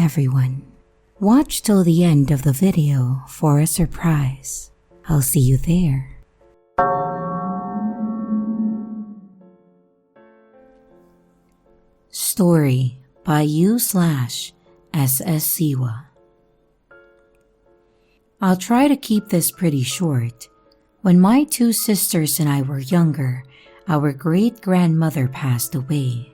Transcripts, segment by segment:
everyone. Watch till the end of the video for a surprise. I'll see you there. Story by u/SS Siwa. I'll try to keep this pretty short. When my two sisters and I were younger, our great-grandmother passed away.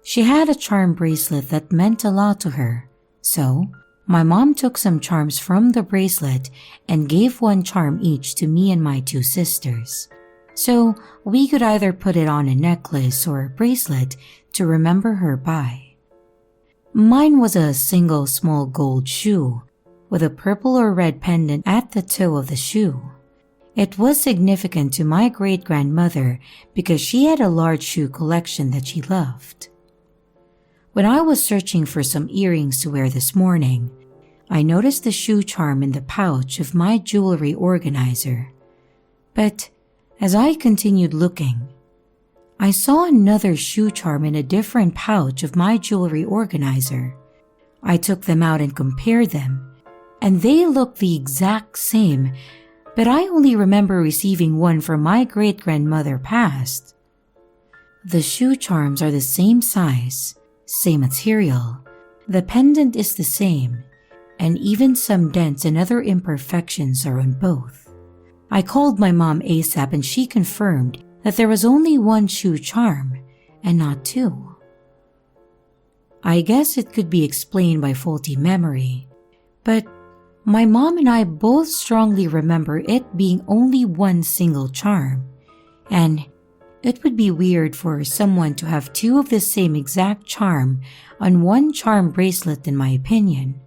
She had a charm bracelet that meant a lot to her, so my mom took some charms from the bracelet and gave one charm each to me and my two sisters. So we could either put it on a necklace or a bracelet to remember her by. Mine was a single small gold shoe with a purple or red pendant at the toe of the shoe. It was significant to my great-grandmother because she had a large shoe collection that she loved. When I was searching for some earrings to wear this morning, I noticed the shoe charm in the pouch of my jewelry organizer. But as I continued looking, I saw another shoe charm in a different pouch of my jewelry organizer. I took them out and compared them, and they looked the exact same, but I only remember receiving one from my great-grandmother passed. The shoe charms are the same size, same material, the pendant is the same, and even some dents and other imperfections are on both. I called my mom ASAP and she confirmed that there was only one shoe charm and not two. I guess it could be explained by faulty memory, but my mom and I both strongly remember it being only one single charm, and it would be weird for someone to have two of the same exact charm on one charm bracelet in my opinion.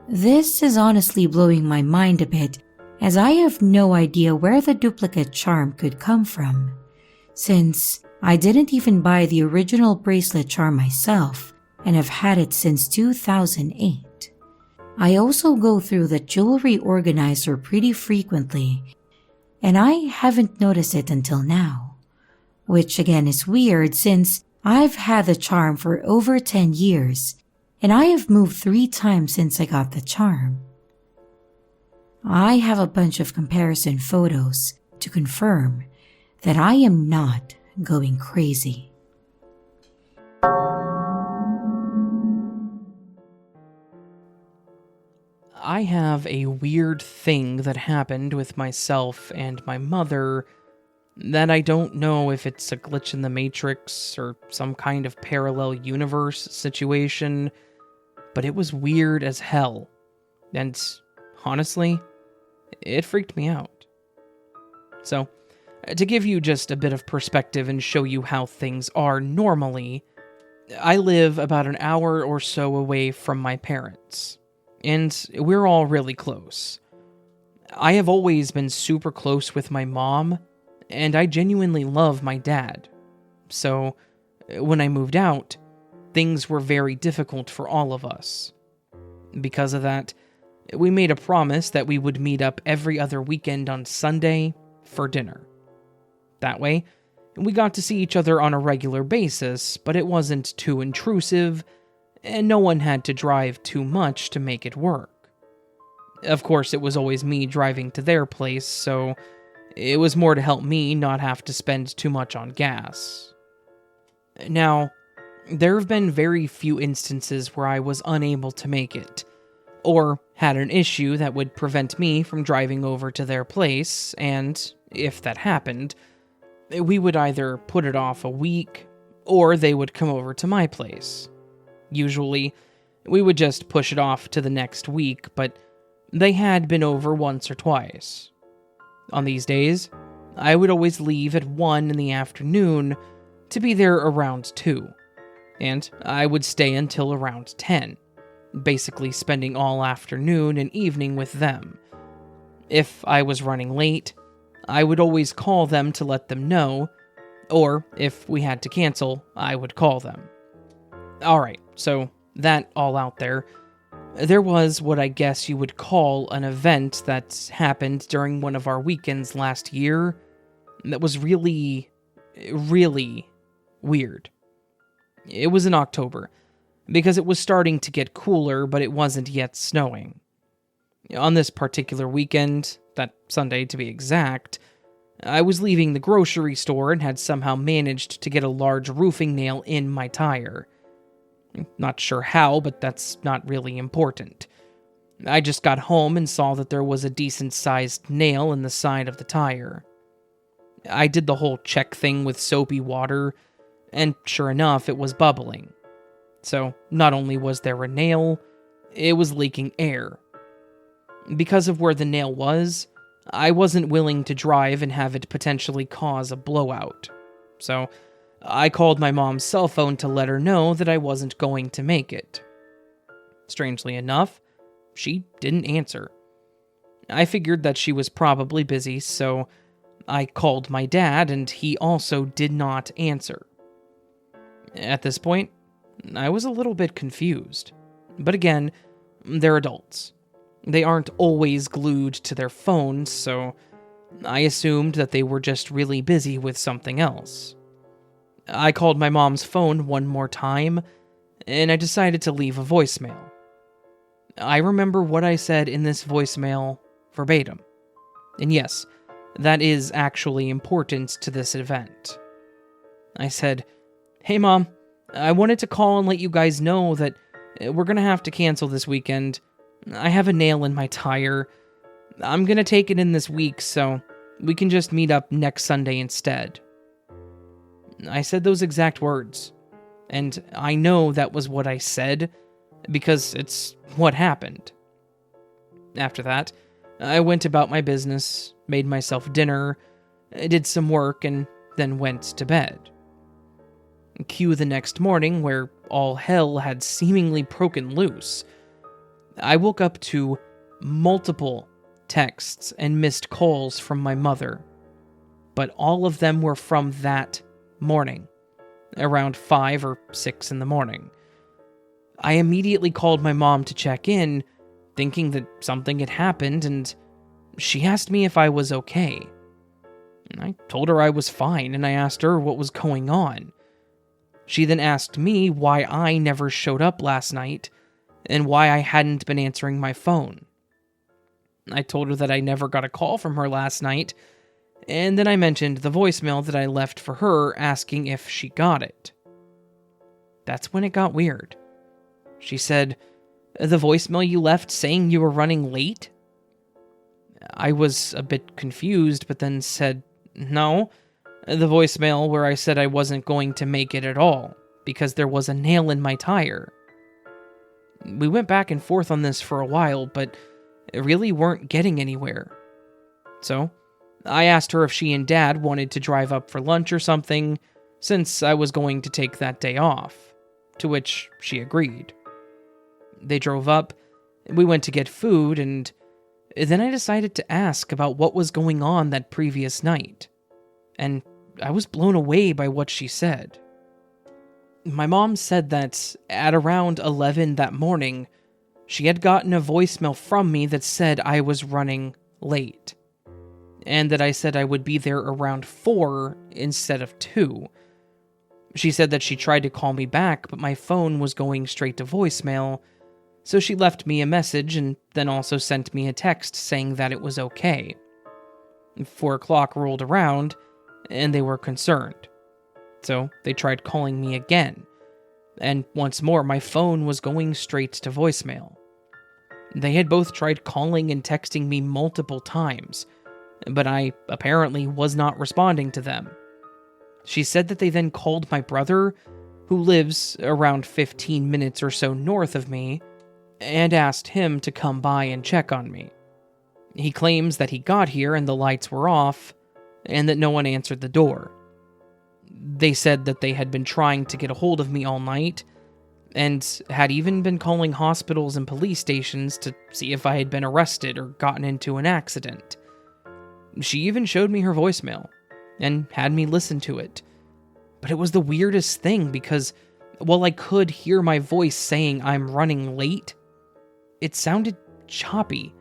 This is honestly blowing my mind a bit, as I have no idea where the duplicate charm could come from, since I didn't even buy the original bracelet charm myself and have had it since 2008. I also go through the jewelry organizer pretty frequently, and I haven't noticed it until now, which again is weird since I've had the charm for over 10 years, and I have moved 3 times since I got the charm. I have a bunch of comparison photos to confirm that I am not going crazy. I have a weird thing that happened with myself and my mother that I don't know if it's a glitch in the Matrix or some kind of parallel universe situation, but it was weird as hell. And honestly, it freaked me out. So, to give you just a bit of perspective and show you how things are normally, I live about an hour or so away from my parents, and we're all really close. I have always been super close with my mom, and I genuinely love my dad. So, when I moved out, things were very difficult for all of us. Because of that, we made a promise that we would meet up every other weekend on Sunday for dinner. That way, we got to see each other on a regular basis, but it wasn't too intrusive, and no one had to drive too much to make it work. Of course, it was always me driving to their place, so it was more to help me not have to spend too much on gas. Now, there have been very few instances where I was unable to make it, or had an issue that would prevent me from driving over to their place, and if that happened, we would either put it off a week, or they would come over to my place. Usually, we would just push it off to the next week, but they had been over once or twice. On these days, I would always leave at 1 in the afternoon to be there around 2, and I would stay until around 10, basically spending all afternoon and evening with them. If I was running late, I would always call them to let them know, or if we had to cancel, I would call them. Alright, so that all out there, there was what I guess you would call an event that happened during one of our weekends last year that was really, really weird. It was in October, because it was starting to get cooler, but it wasn't yet snowing. On this particular weekend, that Sunday to be exact, I was leaving the grocery store and had somehow managed to get a large roofing nail in my tire. Not sure how, but that's not really important. I just got home and saw that there was a decent-sized nail in the side of the tire. I did the whole check thing with soapy water, and sure enough, it was bubbling. So, not only was there a nail, it was leaking air. Because of where the nail was, I wasn't willing to drive and have it potentially cause a blowout. So, I called my mom's cell phone to let her know that I wasn't going to make it. Strangely enough, she didn't answer. I figured that she was probably busy, so I called my dad, and he also did not answer. At this point, I was a little bit confused. But again, they're adults. They aren't always glued to their phones, so I assumed that they were just really busy with something else. I called my mom's phone one more time, and I decided to leave a voicemail. I remember what I said in this voicemail verbatim. And yes, that is actually important to this event. I said, "Hey Mom, I wanted to call and let you guys know that we're gonna have to cancel this weekend. I have a nail in my tire. I'm gonna take it in this week, so we can just meet up next Sunday instead." I said those exact words, and I know that was what I said, because it's what happened. After that, I went about my business, made myself dinner, did some work, and then went to bed. Cue the next morning, where all hell had seemingly broken loose. I woke up to multiple texts and missed calls from my mother, but all of them were from that morning, around 5 or 6 in the morning. I immediately called my mom to check in, thinking that something had happened, and she asked me if I was okay. I told her I was fine, and I asked her what was going on. She then asked me why I never showed up last night, and why I hadn't been answering my phone. I told her that I never got a call from her last night, and then I mentioned the voicemail that I left for her asking if she got it. That's when it got weird. She said, "The voicemail you left saying you were running late?" I was a bit confused, but then said, "No, the voicemail where I said I wasn't going to make it at all, because there was a nail in my tire." We went back and forth on this for a while, but really weren't getting anywhere. So, I asked her if she and Dad wanted to drive up for lunch or something, since I was going to take that day off, to which she agreed. They drove up, we went to get food, and then I decided to ask about what was going on that previous night, and I was blown away by what she said. My mom said that at around 11 that morning, she had gotten a voicemail from me that said I was running late, and that I said I would be there around 4 instead of 2. She said that she tried to call me back, but my phone was going straight to voicemail, so she left me a message and then also sent me a text saying that it was okay. 4 o'clock rolled around, and they were concerned. So they tried calling me again, and once more my phone was going straight to voicemail. They had both tried calling and texting me multiple times, but I apparently was not responding to them. She said that they then called my brother, who lives around 15 minutes or so north of me, and asked him to come by and check on me. He claims that he got here and the lights were off, and that no one answered the door. They said that they had been trying to get a hold of me all night, and had even been calling hospitals and police stations to see if I had been arrested or gotten into an accident. She even showed me her voicemail, and had me listen to it. But it was the weirdest thing because, while I could hear my voice saying I'm running late, it sounded choppy,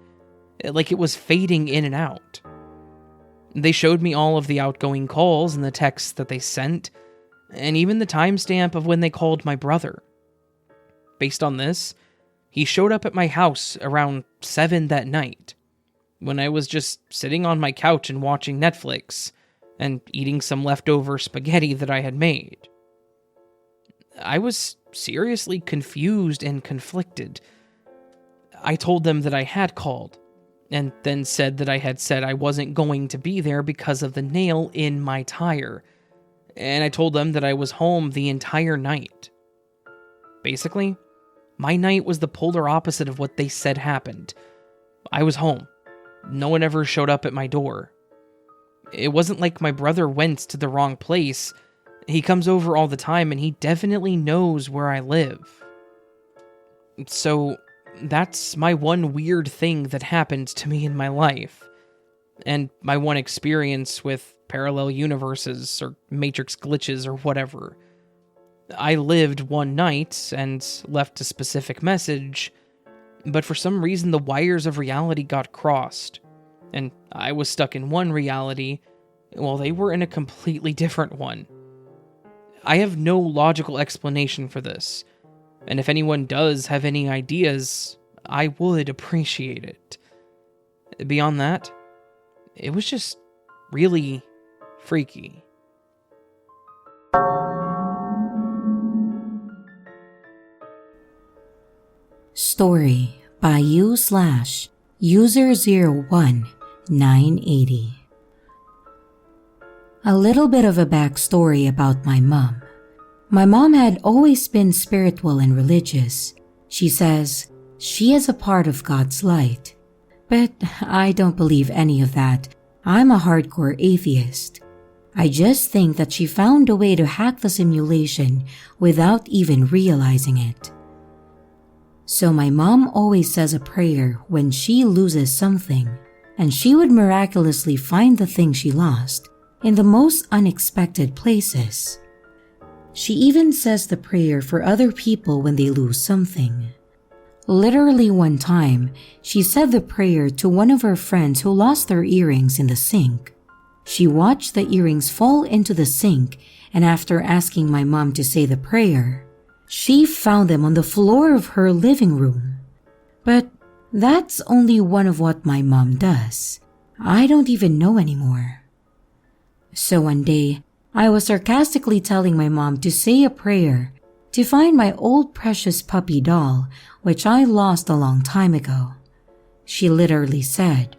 like it was fading in and out. They showed me all of the outgoing calls and the texts that they sent, and even the timestamp of when they called my brother. based on this, he showed up at my house around 7 that night, when I was just sitting on my couch and watching Netflix, and eating some leftover spaghetti that I had made. I was seriously confused and conflicted. I told them that I had called, and then said that I had said I wasn't going to be there because of the nail in my tire, and I told them that I was home the entire night. Basically, my night was the polar opposite of what they said happened. I was home. No one ever showed up at my door. It wasn't like my brother went to the wrong place. He comes over all the time, and he definitely knows where I live. So, that's my one weird thing that happened to me in my life, and my one experience with parallel universes or matrix glitches or whatever. I lived one night and left a specific message, but for some reason the wires of reality got crossed, and I was stuck in one reality while they were in a completely different one. I have no logical explanation for this, and if anyone does have any ideas, I would appreciate it. Beyond that, it was just really freaky. Story by u/user01980. A little bit of a backstory about my mom. My mom had always been spiritual and religious. She says she is a part of God's light. But I don't believe any of that. I'm a hardcore atheist. I just think that she found a way to hack the simulation without even realizing it. So my mom always says a prayer when she loses something, and she would miraculously find the thing she lost in the most unexpected places. She even says the prayer for other people when they lose something. Literally one time, she said the prayer to one of her friends who lost their earrings in the sink. She watched the earrings fall into the sink, and after asking my mom to say the prayer, she found them on the floor of her living room. But that's only one of what my mom does. I don't even know anymore. So one day, I was sarcastically telling my mom to say a prayer to find my old precious puppy doll, which I lost a long time ago. She literally said,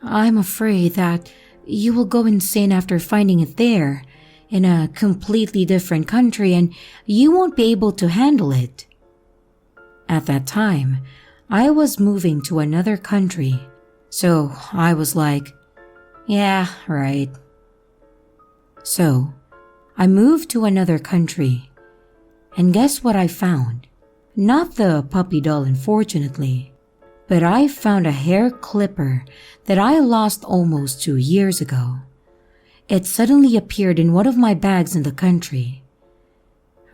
"I'm afraid that you will go insane after finding it there, in a completely different country, and you won't be able to handle it." At that time, I was moving to another country, so I was like, yeah, right. So, I moved to another country, and guess what I found? Not the puppy doll, unfortunately, but I found a hair clipper that I lost almost 2 years ago. It suddenly appeared in one of my bags in the country.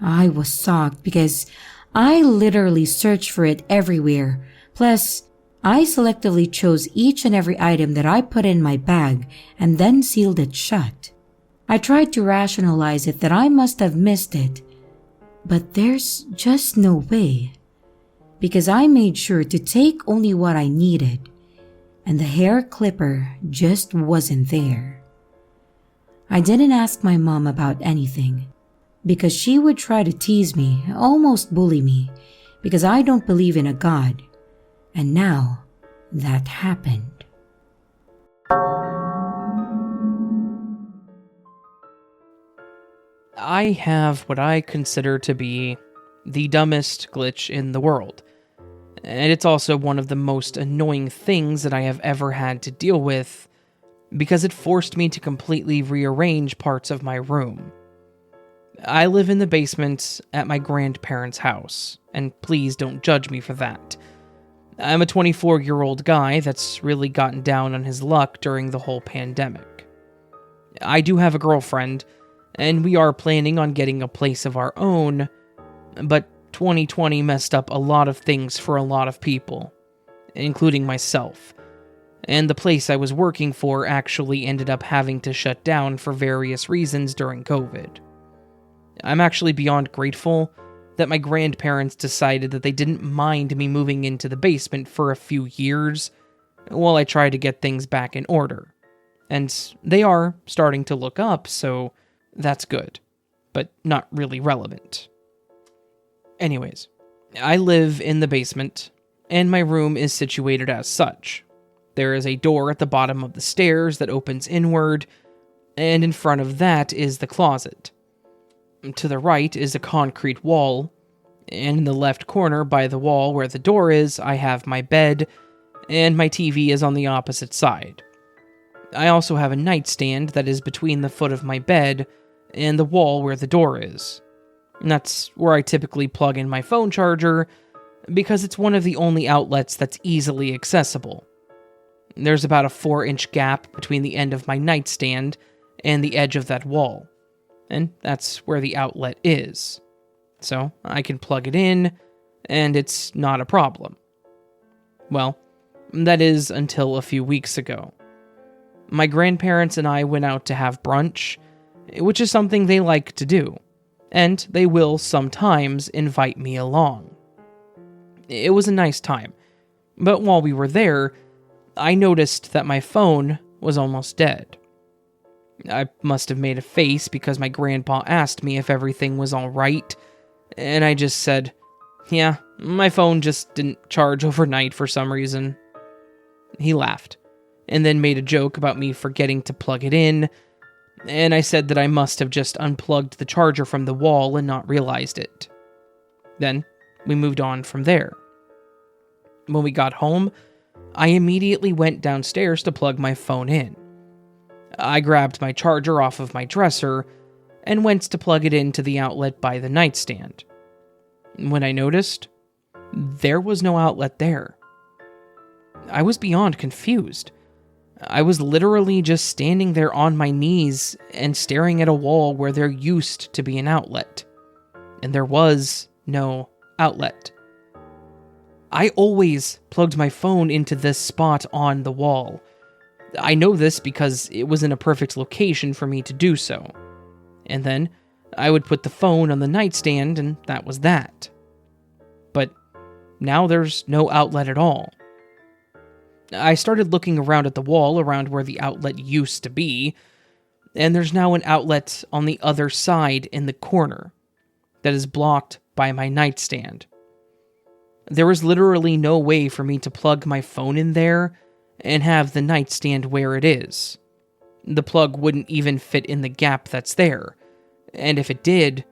I was shocked because I literally searched for it everywhere. Plus, I selectively chose each and every item that I put in my bag and then sealed it shut. I tried to rationalize it that I must have missed it, but there's just no way. Because I made sure to take only what I needed, and the hair clipper just wasn't there. I didn't ask my mom about anything, because she would try to tease me, almost bully me, because I don't believe in a God. And now, that happened. I have what I consider to be the dumbest glitch in the world. And it's also one of the most annoying things that I have ever had to deal with, because it forced me to completely rearrange parts of my room. I live in the basement at my grandparents' house, and please don't judge me for that. I'm a 24-year-old guy that's really gotten down on his luck during the whole pandemic. I do have a girlfriend, and we are planning on getting a place of our own, but 2020 messed up a lot of things for a lot of people, including myself, and the place I was working for actually ended up having to shut down for various reasons during COVID. I'm actually beyond grateful that my grandparents decided that they didn't mind me moving into the basement for a few years while I try to get things back in order. And they are starting to look up, so that's good, but not really relevant. Anyways, I live in the basement, and my room is situated as such. There is a door at the bottom of the stairs that opens inward, and in front of that is the closet. To the right is a concrete wall, and in the left corner by the wall where the door is, I have my bed, and my TV is on the opposite side. I also have a nightstand that is between the foot of my bed and the wall where the door is. And that's where I typically plug in my phone charger, because it's one of the only outlets that's easily accessible. There's about a 4-inch gap between the end of my nightstand and the edge of that wall, and that's where the outlet is. So I can plug it in, and it's not a problem. Well, that is until a few weeks ago. My grandparents and I went out to have brunch, which is something they like to do, and they will sometimes invite me along. It was a nice time, but while we were there, I noticed that my phone was almost dead. I must have made a face because my grandpa asked me if everything was all right, and I just said, yeah, my phone just didn't charge overnight for some reason. He laughed, and then made a joke about me forgetting to plug it in, and I said that I must have just unplugged the charger from the wall and not realized it. Then, we moved on from there. When we got home, I immediately went downstairs to plug my phone in. I grabbed my charger off of my dresser and went to plug it into the outlet by the nightstand. When I noticed, there was no outlet there. I was beyond confused. I was literally just standing there on my knees and staring at a wall where there used to be an outlet. And there was no outlet. I always plugged my phone into this spot on the wall. I know this because it was in a perfect location for me to do so. And then I would put the phone on the nightstand, and that was that. But now there's no outlet at all. I started looking around at the wall around where the outlet used to be, and there's now an outlet on the other side in the corner that is blocked by my nightstand. There was literally no way for me to plug my phone in there and have the nightstand where it is. The plug wouldn't even fit in the gap that's there, and if it did,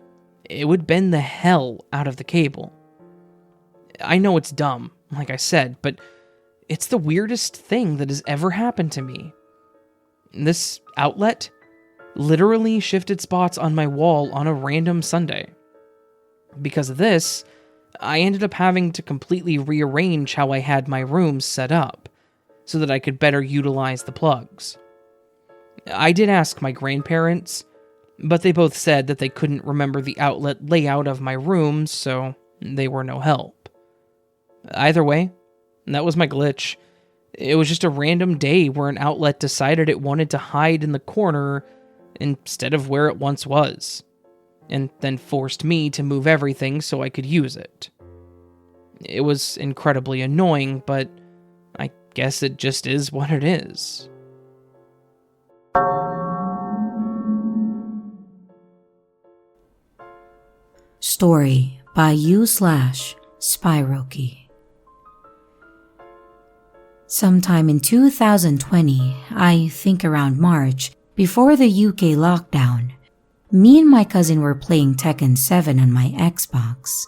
it would bend the hell out of the cable. I know it's dumb, like I said, but it's the weirdest thing that has ever happened to me. This outlet literally shifted spots on my wall on a random Sunday. Because of this, I ended up having to completely rearrange how I had my room set up, so that I could better utilize the plugs. I did ask my grandparents, but they both said that they couldn't remember the outlet layout of my room, so they were no help. Either way, that was my glitch. It was just a random day where an outlet decided it wanted to hide in the corner instead of where it once was, and then forced me to move everything so I could use it. It was incredibly annoying, but I guess it just is what it is. Story by u/Spyroki. Sometime in 2020, I think around March, before the UK lockdown, me and my cousin were playing Tekken 7 on my Xbox.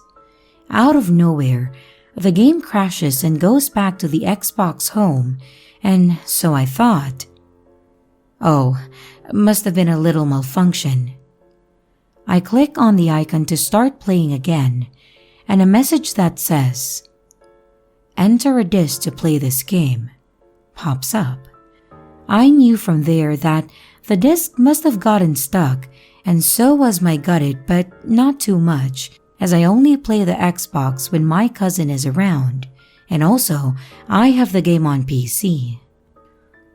Out of nowhere, the game crashes and goes back to the Xbox home, and so I thought, oh, must have been a little malfunction. I click on the icon to start playing again, and a message that says, "Enter a disc to play this game," pops up. I knew from there that the disc must have gotten stuck, and so was my gutted, but not too much, as I only play the Xbox when my cousin is around, and also I have the game on PC.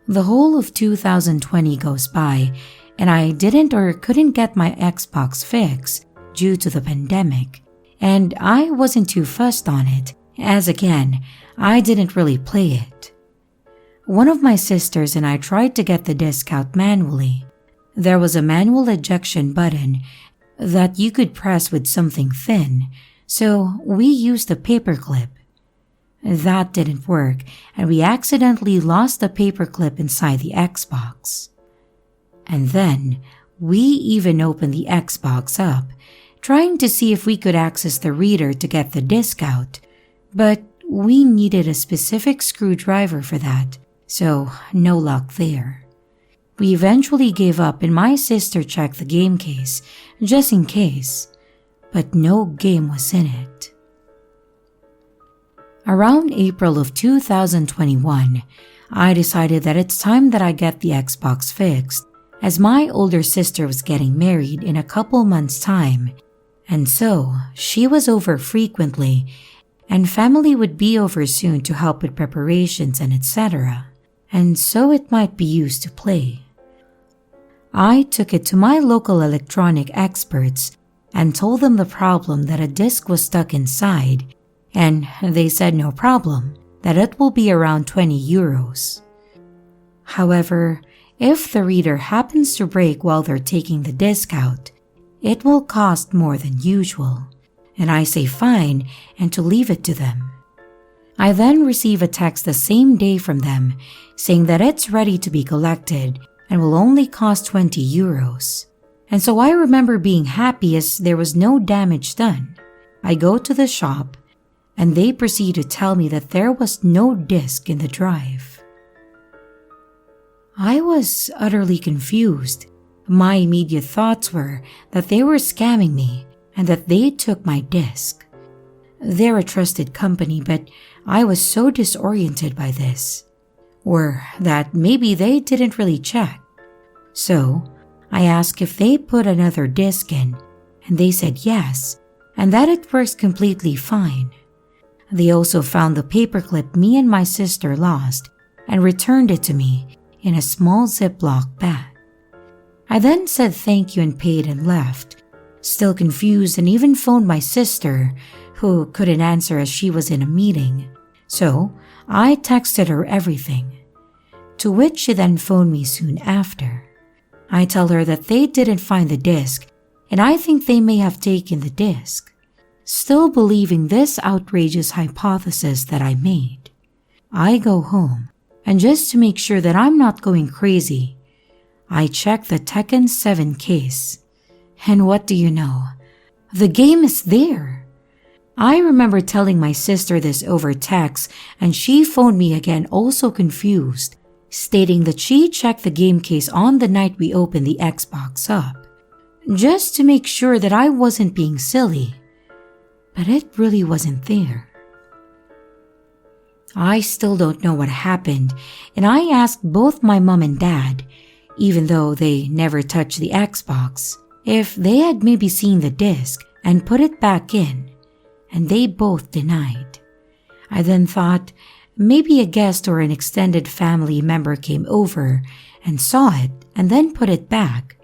The whole of 2020 goes by, and I didn't or couldn't get my Xbox fixed due to the pandemic, and I wasn't too fussed on it, as again, I didn't really play it. One of my sisters and I tried to get the disc out manually. There was a manual ejection button that you could press with something thin, so we used a paperclip. That didn't work, and we accidentally lost the paperclip inside the Xbox. And then, we even opened the Xbox up, trying to see if we could access the reader to get the disc out, but we needed a specific screwdriver for that, so no luck there. We eventually gave up and my sister checked the game case, just in case, but no game was in it. Around April of 2021, I decided that it's time that I get the Xbox fixed, as my older sister was getting married in a couple months' time, and so she was over frequently, and family would be over soon to help with preparations and etc., and so it might be used to play. I took it to my local electronic experts and told them the problem that a disc was stuck inside, and they said no problem, that it will be around 20 euros. However, if the reader happens to break while they're taking the disc out, it will cost more than usual, and I say fine and to leave it to them. I then receive a text the same day from them saying that it's ready to be collected and will only cost 20 euros. And so I remember being happy as there was no damage done. I go to the shop and they proceed to tell me that there was no disc in the drive. I was utterly confused. My immediate thoughts were that they were scamming me and that they took my disc. They're a trusted company, but I was so disoriented by this. Or that maybe they didn't really check. So, I asked if they put another disc in, and they said yes, and that it works completely fine. They also found the paperclip me and my sister lost and returned it to me in a small Ziploc bag. I then said thank you and paid and left, still confused, and even phoned my sister, who couldn't answer as she was in a meeting. So, I texted her everything, to which she then phoned me soon after. I tell her that they didn't find the disc, and I think they may have taken the disc, still believing this outrageous hypothesis that I made. I go home, and just to make sure that I'm not going crazy, I check the Tekken 7 case. And what do you know? The game is there! I remember telling my sister this over text, and she phoned me again also confused, stating that she checked the game case on the night we opened the Xbox up, just to make sure that I wasn't being silly. But it really wasn't there. I still don't know what happened, and I asked both my mom and dad, even though they never touched the Xbox, if they had maybe seen the disc and put it back in, and they both denied. I then thought maybe a guest or an extended family member came over and saw it and then put it back.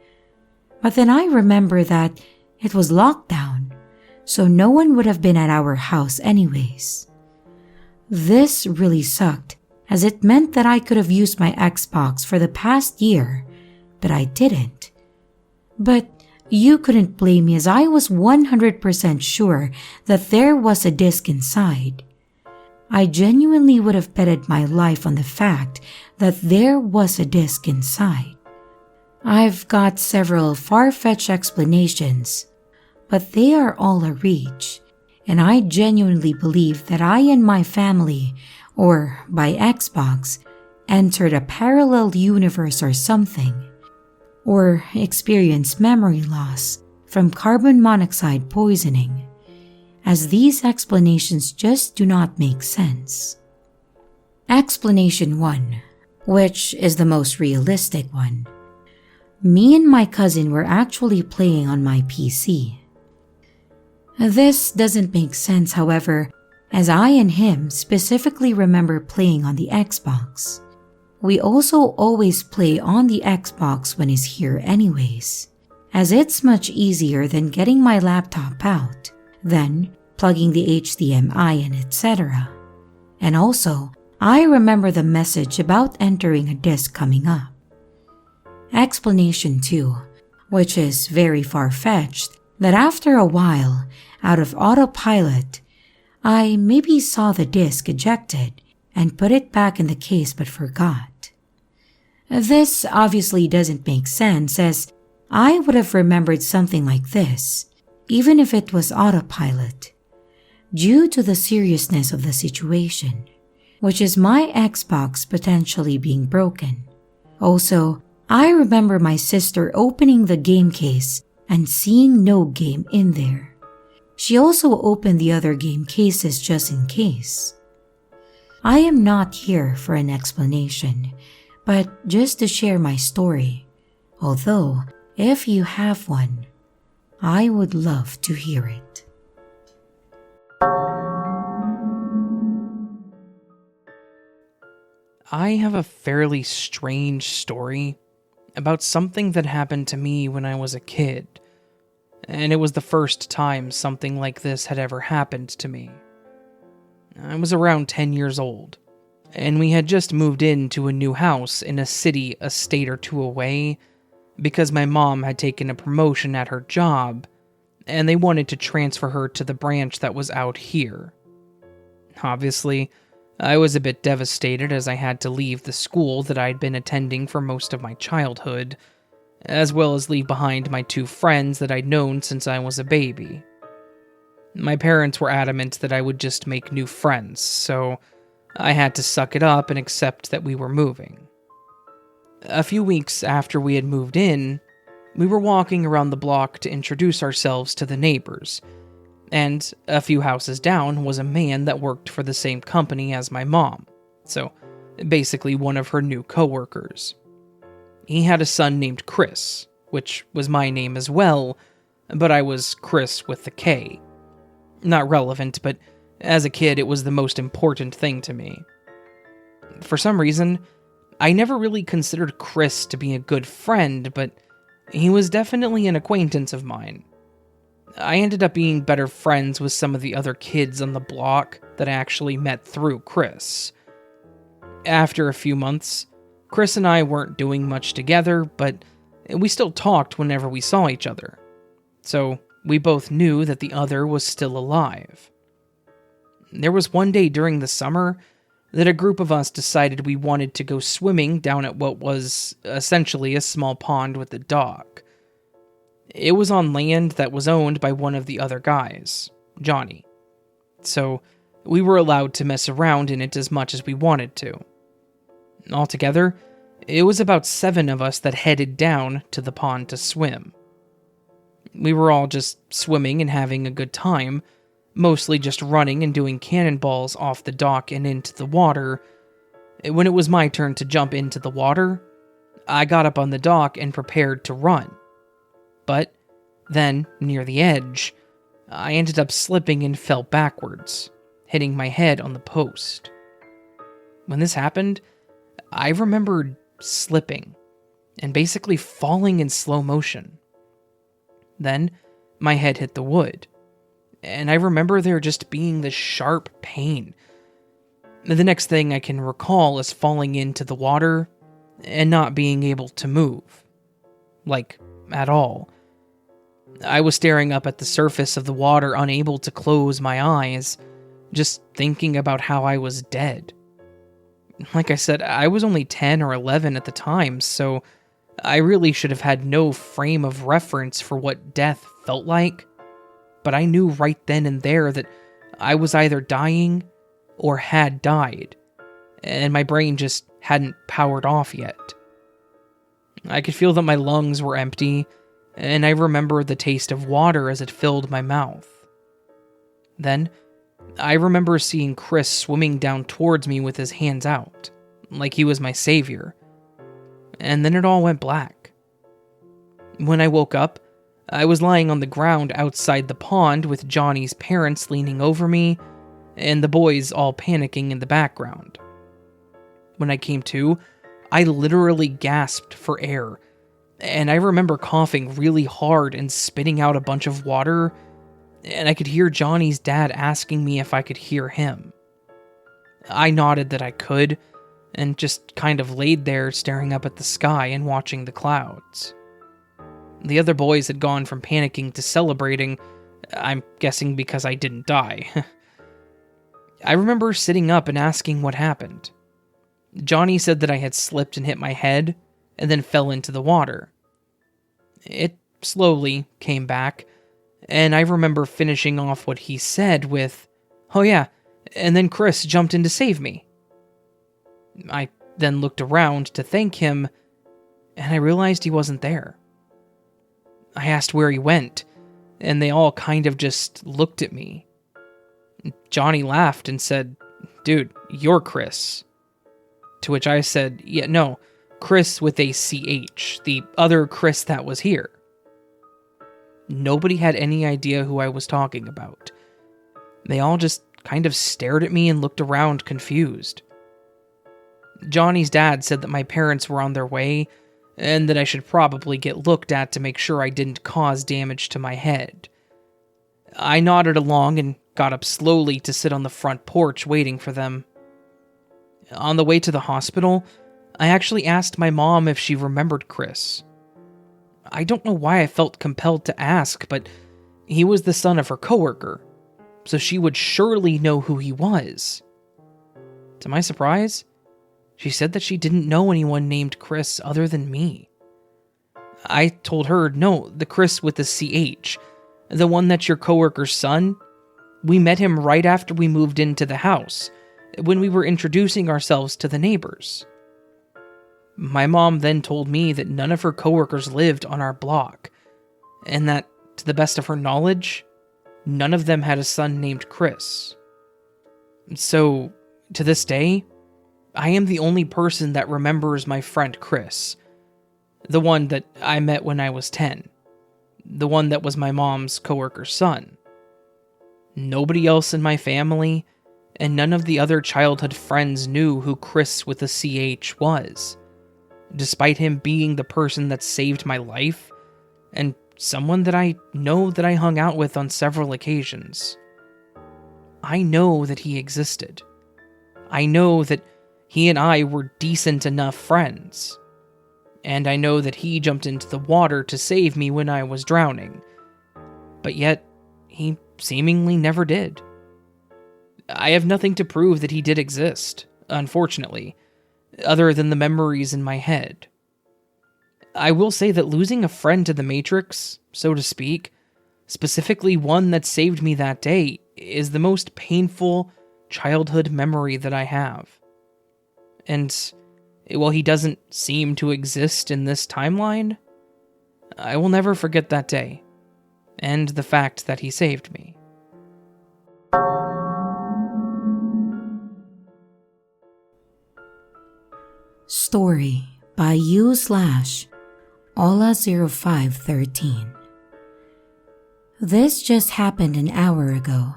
But then I remember that it was locked down, so no one would have been at our house anyways. This really sucked, as it meant that I could have used my Xbox for the past year, but I didn't. But you couldn't blame me, as I was 100% sure that there was a disc inside. I genuinely would have betted my life on the fact that there was a disc inside. I've got several far-fetched explanations, but they are all a reach, and I genuinely believe that I and my family, or by Xbox, entered a parallel universe or something, or experienced memory loss from carbon monoxide poisoning, as these explanations just do not make sense. Explanation 1, which is the most realistic one. Me and my cousin were actually playing on my PC. This doesn't make sense, however, as I and him specifically remember playing on the Xbox. We also always play on the Xbox when he's here anyways, as it's much easier than getting my laptop out, then plugging the HDMI in, etc. And also, I remember the message about entering a disc coming up. Explanation 2, which is very far-fetched, that after a while, out of autopilot, I maybe saw the disc ejected and put it back in the case but forgot. This obviously doesn't make sense, as I would have remembered something like this, even if it was autopilot, due to the seriousness of the situation, which is my Xbox potentially being broken. Also, I remember my sister opening the game case and seeing no game in there. She also opened the other game cases just in case. I am not here for an explanation, but just to share my story, although if you have one, I would love to hear it. I have a fairly strange story about something that happened to me when I was a kid, and it was the first time something like this had ever happened to me. I was around 10 years old, and we had just moved into a new house in a city a state or two away because my mom had taken a promotion at her job, and they wanted to transfer her to the branch that was out here. Obviously, I was a bit devastated as I had to leave the school that I'd been attending for most of my childhood, as well as leave behind my 2 friends that I'd known since I was a baby. My parents were adamant that I would just make new friends, so I had to suck it up and accept that we were moving. A few weeks after we had moved in, we were walking around the block to introduce ourselves to the neighbors, and a few houses down was a man that worked for the same company as my mom, so basically one of her new coworkers. He had a son named Chris, which was my name as well, but I was Chris with the K. Not relevant, but as a kid it was the most important thing to me. For some reason, I never really considered Chris to be a good friend, but he was definitely an acquaintance of mine. I ended up being better friends with some of the other kids on the block that I actually met through Chris. After a few months, Chris and I weren't doing much together, but we still talked whenever we saw each other. So we both knew that the other was still alive. There was one day during the summer that a group of us decided we wanted to go swimming down at what was essentially a small pond with a dock. It was on land that was owned by one of the other guys, Johnny. So we were allowed to mess around in it as much as we wanted to. Altogether, it was about 7 of us that headed down to the pond to swim. We were all just swimming and having a good time, mostly just running and doing cannonballs off the dock and into the water. When it was my turn to jump into the water, I got up on the dock and prepared to run. But then, near the edge, I ended up slipping and fell backwards, hitting my head on the post. When this happened, I remembered slipping and basically falling in slow motion. Then, my head hit the wood, and I remember there just being this sharp pain. The next thing I can recall is falling into the water and not being able to move. Like, at all. I was staring up at the surface of the water, unable to close my eyes, just thinking about how I was dead. Like I said, I was only 10 or 11 at the time, so I really should have had no frame of reference for what death felt like, but I knew right then and there that I was either dying or had died, and my brain just hadn't powered off yet. I could feel that my lungs were empty, and I remember the taste of water as it filled my mouth. Then, I remember seeing Chris swimming down towards me with his hands out, like he was my savior. And then it all went black. When I woke up, I was lying on the ground outside the pond with Johnny's parents leaning over me, and the boys all panicking in the background. When I came to, I literally gasped for air, and I remember coughing really hard and spitting out a bunch of water, and I could hear Johnny's dad asking me if I could hear him. I nodded that I could, and just kind of laid there staring up at the sky and watching the clouds. The other boys had gone from panicking to celebrating, I'm guessing because I didn't die. I remember sitting up and asking what happened. Johnny said that I had slipped and hit my head, and then fell into the water. It slowly came back, and I remember finishing off what he said with, "Oh yeah, and then Chris jumped in to save me." I then looked around to thank him, and I realized he wasn't there. I asked where he went, and they all kind of just looked at me. Johnny laughed and said, "Dude, you're Chris." To which I said, "Yeah, no, Chris with a CH, the other Chris that was here." Nobody had any idea who I was talking about. They all just kind of stared at me and looked around confused. Johnny's dad said that my parents were on their way, and that I should probably get looked at to make sure I didn't cause damage to my head. I nodded along and got up slowly to sit on the front porch waiting for them. On the way to the hospital, I actually asked my mom if she remembered Chris. I don't know why I felt compelled to ask, but he was the son of her coworker, so she would surely know who he was. To my surprise, she said that she didn't know anyone named Chris other than me. I told her, "No, the Chris with the CH, the one that's your coworker's son. We met him right after we moved into the house, when we were introducing ourselves to the neighbors." My mom then told me that none of her coworkers lived on our block, and that, to the best of her knowledge, none of them had a son named Chris. So, to this day, I am the only person that remembers my friend Chris, the one that I met when I was 10, the one that was my mom's coworker's son. Nobody else in my family, and none of the other childhood friends knew who Chris with a CH was, despite him being the person that saved my life, and someone that I know that I hung out with on several occasions. I know that he existed. I know that he and I were decent enough friends. And I know that he jumped into the water to save me when I was drowning. But yet, he seemingly never did. I have nothing to prove that he did exist, unfortunately, other than the memories in my head. I will say that losing a friend to the Matrix, so to speak, specifically one that saved me that day, is the most painful childhood memory that I have. And while he doesn't seem to exist in this timeline, I will never forget that day, and the fact that he saved me. Story by u/Ola0513. This just happened an hour ago.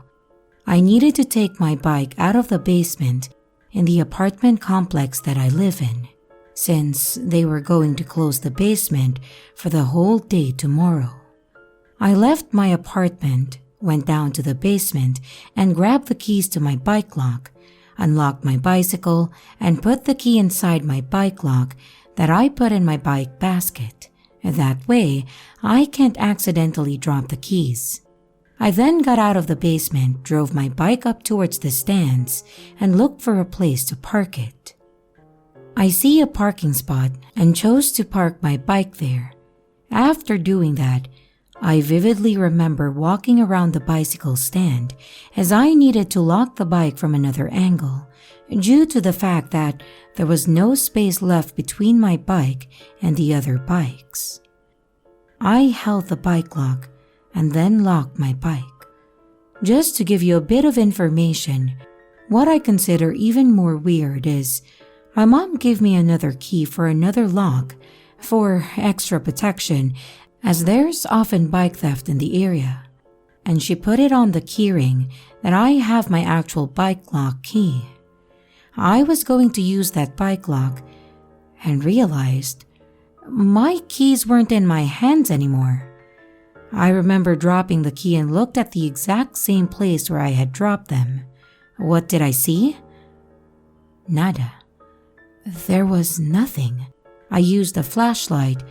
I needed to take my bike out of the basement in the apartment complex that I live in, since they were going to close the basement for the whole day tomorrow. I left my apartment, went down to the basement, and grabbed the keys to my bike lock, unlocked my bicycle, and put the key inside my bike lock that I put in my bike basket. That way, I can't accidentally drop the keys. I then got out of the basement, drove my bike up towards the stands, and looked for a place to park it. I see a parking spot and chose to park my bike there. After doing that, I vividly remember walking around the bicycle stand as I needed to lock the bike from another angle, due to the fact that there was no space left between my bike and the other bikes. I held the bike lock and then locked my bike. Just to give you a bit of information, what I consider even more weird is my mom gave me another key for another lock for extra protection, as there's often bike theft in the area, and she put it on the keyring that I have my actual bike lock key. I was going to use that bike lock and realized my keys weren't in my hands anymore. I remember dropping the key and looked at the exact same place where I had dropped them. What did I see? Nada. There was nothing. I used a flashlight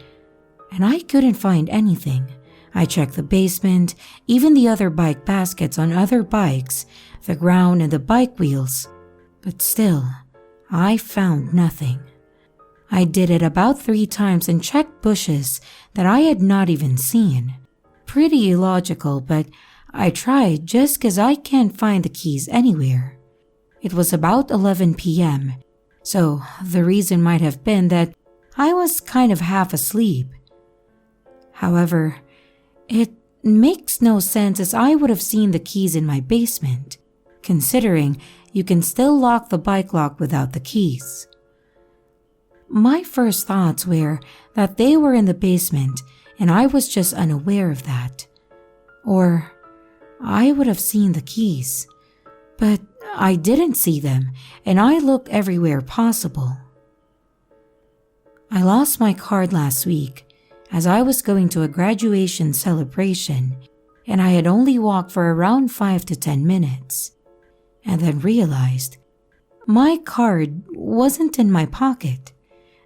and I couldn't find anything. I checked the basement, even the other bike baskets on other bikes, the ground and the bike wheels. But still, I found nothing. I did it about 3 times and checked bushes that I had not even seen. Pretty illogical, but I tried just 'cause I can't find the keys anywhere. It was about 11 p.m., so the reason might have been that I was kind of half asleep. However, it makes no sense as I would have seen the keys in my basement, considering you can still lock the bike lock without the keys. My first thoughts were that they were in the basement and I was just unaware of that. Or I would have seen the keys, but I didn't see them and I looked everywhere possible. I lost my card last week as I was going to a graduation celebration and I had only walked for around 5 to 10 minutes and then realized my card wasn't in my pocket.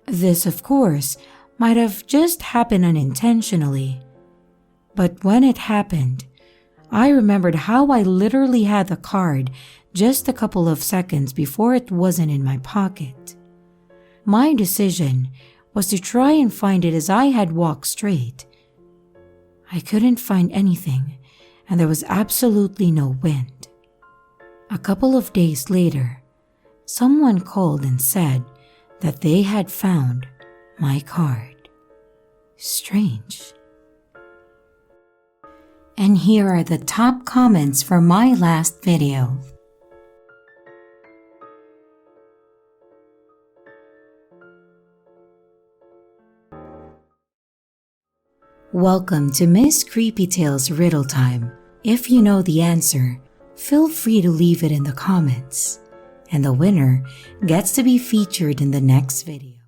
This, of course, might have just happened unintentionally. But when it happened, I remembered how I literally had the card just a couple of seconds before it wasn't in my pocket. My decision was to try and find it as I had walked straight. I couldn't find anything, and there was absolutely no wind. A couple of days later, someone called and said that they had found my card. Strange. And here are the top comments from my last video. Welcome to Miss Creepy Tales Riddle Time. If you know the answer, feel free to leave it in the comments. And the winner gets to be featured in the next video.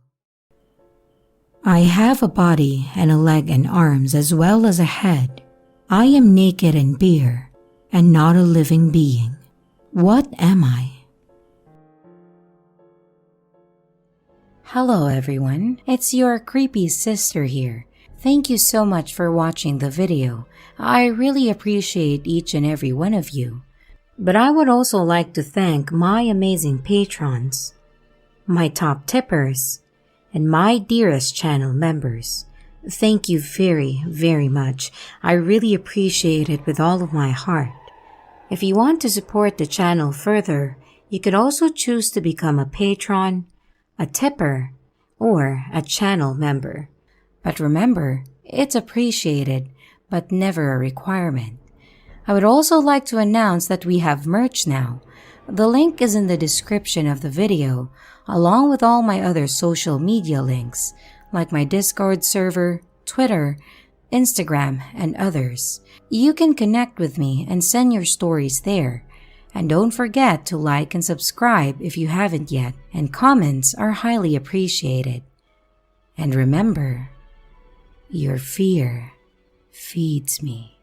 I have a body and a leg and arms as well as a head. I am naked and bare, and not a living being. What am I? Hello everyone, it's your creepy sister here. Thank you so much for watching the video. I really appreciate each and every one of you. But I would also like to thank my amazing patrons, my top tippers, and my dearest channel members. Thank you very, very much. I really appreciate it with all of my heart. If you want to support the channel further, you could also choose to become a patron, a tipper, or a channel member. But remember, it's appreciated, but never a requirement. I would also like to announce that we have merch now. The link is in the description of the video, along with all my other social media links, like my Discord server, Twitter, Instagram, and others. You can connect with me and send your stories there. And don't forget to like and subscribe if you haven't yet, and comments are highly appreciated. And remember, your fear feeds me.